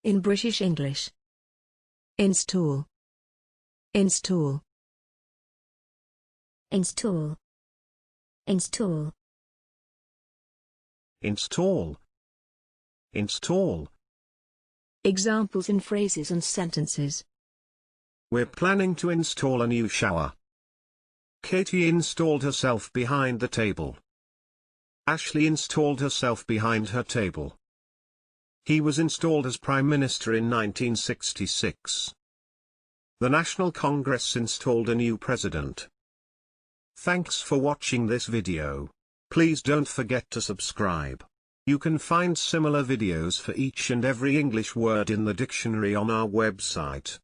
In British English. Install. Install. Install. Install. Install. Install. Examples in phrases and sentences. We're planning to install a new shower. Katie installed herself behind the table. Ashley installed herself behind her table. He was installed as Prime Minister in 1966. The National Congress installed a new president. Thanks for watching this video. Please don't forget to subscribe. You can find similar videos for each and every English word in the dictionary on our website.